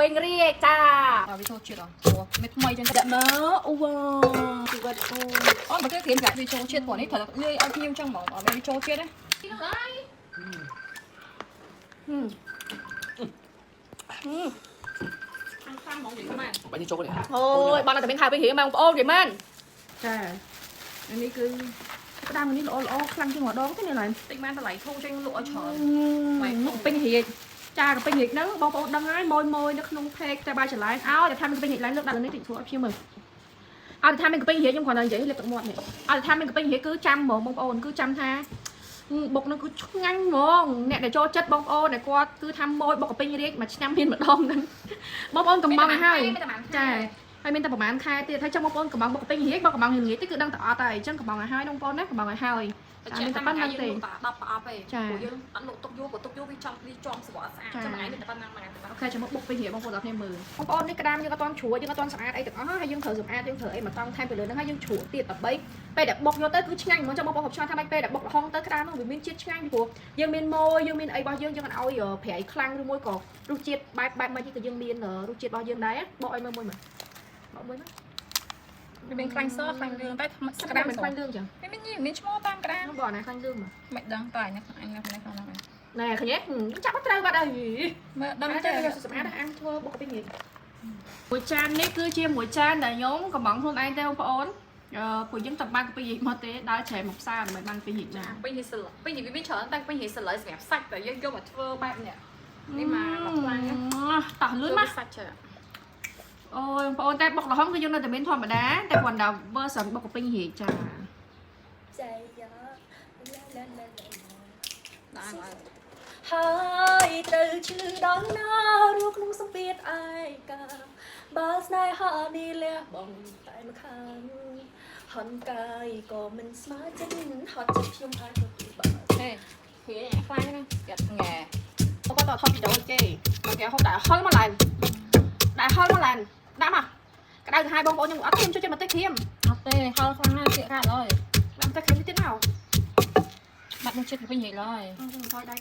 ពេញរាជចាវាចូលជាតិអត់ព្រោះមេថ្មីចឹងដាក់មើអូវ៉ាជីវិតអូអូបើគេក្រៀមចាក់វាចូលជាតិព្រោះនេះត្រូវលាយឲ្យភ្ញៀវចឹងហ្មងអត់វាចូលជាតិទេខាងហ្មងនិយាយមែនបាញ់ចូលនេះអូយបងតែមានខៅពេញរាជបងប្អូននិយាយមែនចាអានេះគឺក្តាមនេះល្អខ្លាំងជាងម្ដងទេនេះឡើយតិចមែនតម្លៃធូរចេញលក់ឲ្យច្រើនមកពេញរាជចាកពេញរាជហ្នឹងបងប្អូនដឹងហើយម៉ួយនៅក្នុងផេកតែបាយច្រឡែនឲ្យតែថាមានពេញរាជឡើងលើកដាក់នេះតិចស្រួលឲ្យខ្ញុំមើលឲ្យតែថាមានកពេញរាជខ្ញុំគ្រាន់តែនិយាយលេបទឹកមាត់នេះឲ្យតែថាមានកពេញរាជគឺចាំហ្មងបងប្អូនគឺចាំថាបុកនោះគឺឆ្ងាញ់ហ្មងអ្នកដែលចូលចិត្តបងប្អូនដែលគាត់គឺថាម៉ួយបុកកពេញរាជមួយឆ្នាំមានម្ដងហ្នឹងបងប្អូនកំងឲ្យហើយចាហើយមានតែប្រហែលខែទៀតហើយចាំបងប្អូនកំងបុកកពេញរាជបុកកំងរាជទៅគឺដឹងតែអត់ហើយអញ្ចឹងកំងឲ្យហើយបងប្អូនណាកំងឲ្យហើយមានតែប៉ុណ្្នឹងទេ10ប្រអប់ទេព្រោះយើងអត់លក់ទុកយូរព្រោះទុកយូរវាចំស្បកស្អាតចាំថ្ងៃមានតែប៉ុណ្្នឹងមកអូខេចាំមកបុកពេញរាជបងប្អូនដល់គ្នាមើលបងប្អូននេះក្តាមយើងអត់ទាន់ជ្រួចយើងអត់ទាន់ស្អាតអីទាំងអស់ហើយយើងត្រូវសម្អាតយើងត្រូវអីមកតង់ថែមពីលើហ្នឹងហើយយើងជ្រួចទៀតដើម្បីពេលដែលបុកយកទៅគឺឆ្ងាញ់ហ្មងចាំបងប្អូនខ្ញុំឆ្ងល់ថាពេលដែលបុករហុងទៅក្តាមនោះវាមានជាតិឆ្ងាញ់ពីព្រោះយើងមានម៉ូយយើងមានអីរបស់យើងយើងអត់ឲ្យប្រៃខ្លាំងឬមួយក៏រសជាតិបែបមួយទៀតក៏យើងមានរសជាតិរបស់យើងដែរបកឲ្យមើលមួយមើលបកមួយណាវាមានខ្លាញ់សខ្លាញ់លឿងតែក្តាមមិនខ្លាញ់លឿងចឹងមានឈ្មោះតាមក្តាមបងណាខ្លាញ់លឿងមិនដឹងតែអញក្នុងហ្នឹងណែឃើញទេចាប់អត់ត្រូវបាត់ហើយមើលដឹងតែសម្អាតអាំងធ្វើបុកពេញនេះមួយចាននេះគឺជាចានដែលខ្ញុំកំងខ្លួនឯងទេបងប្អូនពួកយើងតែបានពេញរាជមកទេដើរច្រែមកផ្សារមិនបានពេញរាជណាពេញរាជសិលពេញរាជវាមានច្រើនតែពេញរាជសិលសម្រាប់សាច់តែយើងយកមកធ្វើបែបនេះនេះមកខ្លាំងតោះលឿនមកសាច់ច្រើនអូយបងប្អូនតែបុករហុងគឺយើងនៅតែមានធម្មតាតែគ្រាន់តែ version បុកពេញរាជចាใจเยอะហើយទៅឈឺដល់ណារੂក្នុងសម្ពាធអាយកាបើស្នេហានេះលះបងតែម្ខាងហន់កាយក៏មិនស្មើចិត្តហត់ចិត្តខ្ញុំអាចទៅពីបើហេហៀខ្លាំងណាស់យ៉ាត់ងែបងប្អូនតថតវីដេអូគេគេហូបដាក់ហឹលមកឡើងដាក់ហឹលមកឡើងដាក់មកក្តៅទៅឲ្យបងប្អូនខ្ញុំអត់ខ្ញុំជួយចិត្តបន្តិចគ្រាមអត់ទេហឹលខ្លាំងណាស់ទៀតខាតហើយដាក់បន្តិចគ្រាមទៀតមកបាត់មកចិត្តពេញរាជហើយថយដៃ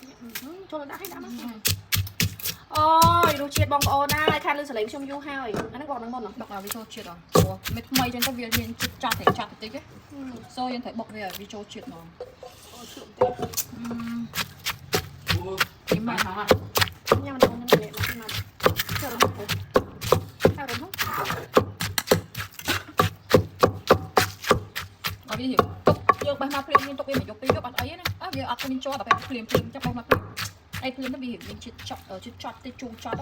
ចូលដាក់ឲ្យដាក់មកអូយរសជាតិបងប្អូនណាខានលឺសលេងខ្ញុំយូរហើយអានេះបងនឹងមុនបុកឲ្យវាចូលជាតិអត់ព្រោះមេថ្មីចឹងទៅវាមានចិត្តចាស់តែចាស់តិចទេសូយើងត្រូវបុកវាឲ្យវាចូលជាតិហ្មងអូជ្រុំតិចពីមកហ่าញ៉ាំដល់នឹងលេមកមកចូលរំពុះហើយរំពុះអត់វាទុកយើងបេះមកភ្លាមមានទុកវាមកយកពីយកអត់អីណាវាអត់មានជាប់តែភ្លាមចាប់បេះមកភ្លាមអីភ្លាមទៅវាមានជាតិចត់ទៅជូរចត់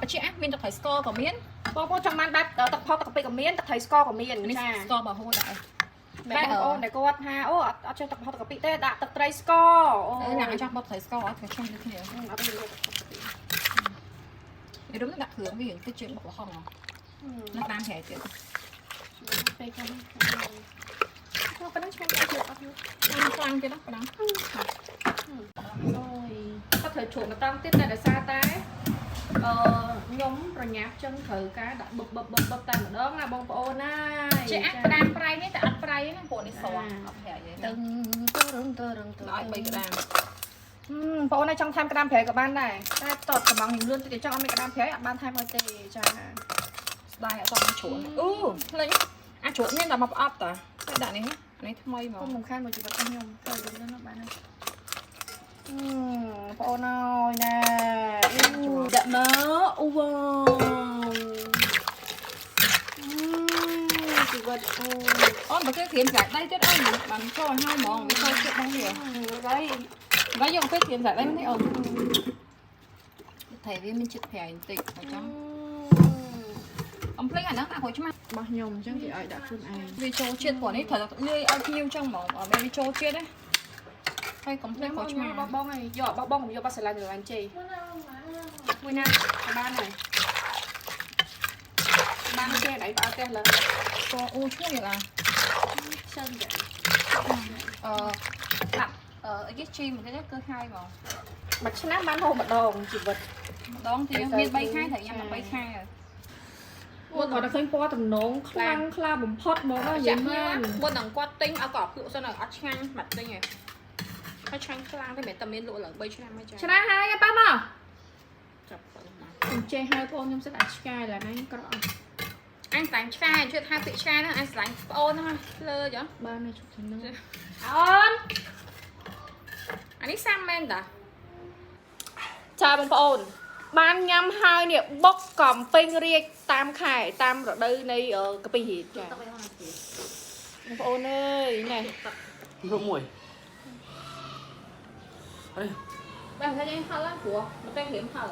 បច្ចាមានទឹកត្រីស្ករក៏មានបងប្អូនចង់បានបែបទឹកផុសទឹកកាពិក៏មានទឹកត្រីស្ករក៏មានចាស្ករបើហូរដែរបងប្អូនដែលគាត់ថាអូអត់ចេះទឹកផុសទឹកកាពិទេដាក់ទឹកត្រីស្ករអូណាចង់បត់ត្រីស្ករអត់ខ្ញុំដូចគ្នាអត់មានទឹកកាពិវារំដាក់គ្រឿងវាទៅជាបុកល្ហុងនៅតាមហែទៀតពេលខ្ញុំប៉ុណ្ណឹងឆ្ងាញ់ទៀតអត់យូរខ្លាំងទៀតណាប៉ុណ្ណឹងអូយគាត់ត្រូវជ្រុំមកតង់ទៀតតែដោយសារតែខ្ញុំប្រញាប់ចឹងត្រូវការដាក់បុកតែម្ដងណាបងប្អូនណាជាអាក្តាមប្រៃនេះតែអត់ប្រៃណាព្រោះនេះស្រស់អត់ប្រៃទេទៅរឹងឲ្យ3ក្តាមបងប្អូនចង់ថែមក្តាមប្រៃក៏បានដែរតែតតកំងលឿនតិចចង់អត់មានក្តាមប្រៃអត់បានថែមឲ្យទេចាស្ដាយអត់ต้องជ្រុំអូភ្លេចអាជ្រុំមានតែមកប្រអប់តាតែដាក់នេះនេះថ្មីមកខ្ញុំខានមកជីវិតខ្ញុំទៅលឿនណាស់បានបងប្អូនអើយណែដាក់មើអូវ៉ាជីវិតអូនបើគេក្រៀមស្រាក់ដៃទៀតអូនបានចូលឲ្យហើយហ្មងវាចូលចិត្តបងវាហើយយកពេលក្រៀមស្រាក់ដៃមិនទេអូនតែវាមានចិត្តប្រៃបន្តិចអញ្ចឹងអំភ្លេចអាហ្នឹងដាក់ក្រួយឆ្មារបស់ខ្ញុំអញ្ចឹងគេឲ្យដាក់ខ្លួនឯងវាចូលជាតិព្រោះនេះត្រូវលាយឲ្យភ្ញៀវអញ្ចឹងហ្មងអត់មានវាចូលជាតិទេហើយកុំភ្លេចក្រួយឆ្មាបងឯងយកបងកុំយកបាសាឡានទៅឡានជ័យមួយណាបានហើយបានទេដៃបើទេលើអូឈ្មោះយ៉ាងសិនចាដាក់អីគេជីមួយទៀតគឺហើយហ្មងមួយឆ្នាំបានហូបម្ដងជីវិតម្ដងទៀតមាន3ខែត្រូវញ៉ាំ3ខែអូនគាត់តែឃើញពណ៌តំណងខ្លាំងខ្លាបំផុតហ្មងនិយាយមែនមុននឹងគាត់ទិញឲ្យគាត់ភ្លក់សិនឲ្យអត់ឆ្ងាញ់បាត់ទិញឯងហើយឆ្ងាញ់ខ្លាំងទេមិនតែមានលក់ឡើង3ឆ្នាំហើយចាឆ្នាស់ហើយប៉ាមកចាប់ ខ្ញុំចេះហៅបងខ្ញុំសិតអាចឆ្កាយឡើយណាក្រអត់ anh đánh trai chuyện hai bị trai đó anh đánh ôn thôi lơ chứ បានតែជុកឆ្នាំហ្នឹង ôn anh đi sang men đã ចាបងប្អូនបានញ៉ាំហើយនេះបុកកំពេញរាជតាមខែតាមរដូវនៃកាពីរាជចាបងប្អូនអើយណែ rượu mùi đây បាទថាយើងហៅឡើងព្រោះមកតែរៀមហៅ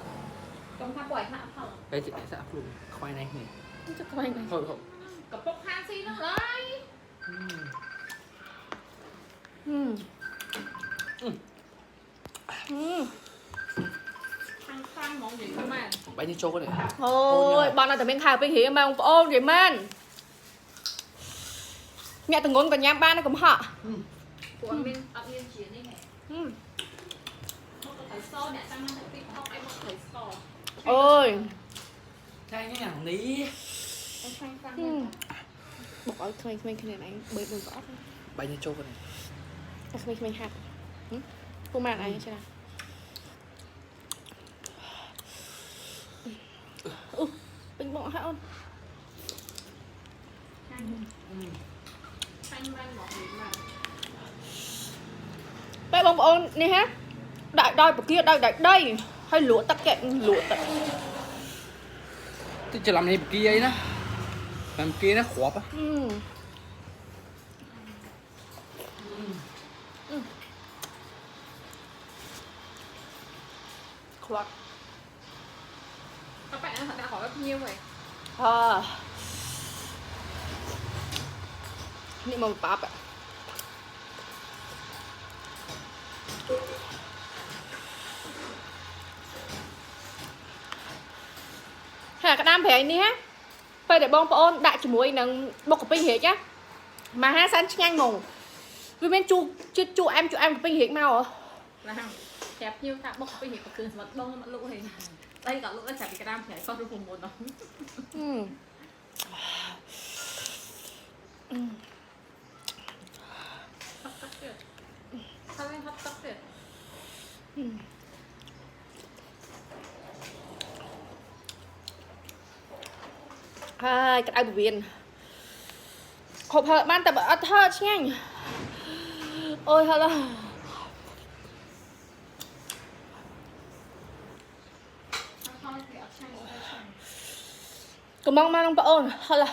ខ្ញុំថាពួកឯងថាហៅ đây chị sẽ luôn khoai này này ចុកខ្វែងហ្នឹង thôi thôi កំពុកហាស៊ីនោះឡើយ ខាងខ្លាំងហ្មងនិយាយទៅមែន bánh như trâu này អូយបងនៅតែមានខែពេញរៀមបងប្អូននិយាយមែនអ្នកតងន់ក៏ញ៉ាំបានដែរកំហក់ ពួកអត់មានជានេះហ៎មកទៅសអ្នកចាំមកពីអត់ឲ្យមកទៅស អូយ chai cái nhàng ní ខាងខ្លាំង បុកឲ្យក្មេងៗគ្នាឯងបើមិនក៏អត់ bánh như trâu này តែក្មេងៗហាត់ពូម៉ានឯងចាអូពេញបងហាត់អូន ខាងបានមកនិយាយមក បែបបងប្អូននេះហ៎ដាក់ដោយបកាដោយដីហើយលក់ទឹកកែលក់ទឹក tôi chỉ làm này kia ấy đó làm kia nó khóp á ខ្លាត់ các bạn đã hỏi bao nhiêu rồi នេះមកប៉ាប់ហាក្តាមប្រៃនេះហ៎ពេលដែលបងប្អូនដាក់ជាមួយនឹងបុកកាពីរាជណាមហាសានឆ្ងាញ់ហ្មងវាមានជូជូអែមកាពីរាជមកហ៎ là hàng chẹp nhiêu ta bốc bây giờ có cường vật đông mà lũ thì đây cả lũ nó chẹp cái đam phải con rùa một nó sao lên hấp tóc được ហើយក្តៅពវៀនហូបហើបានតែបើអត់ហើឆ្ងាញ់អូយហឡ កំងមកបងប្អូនហឡ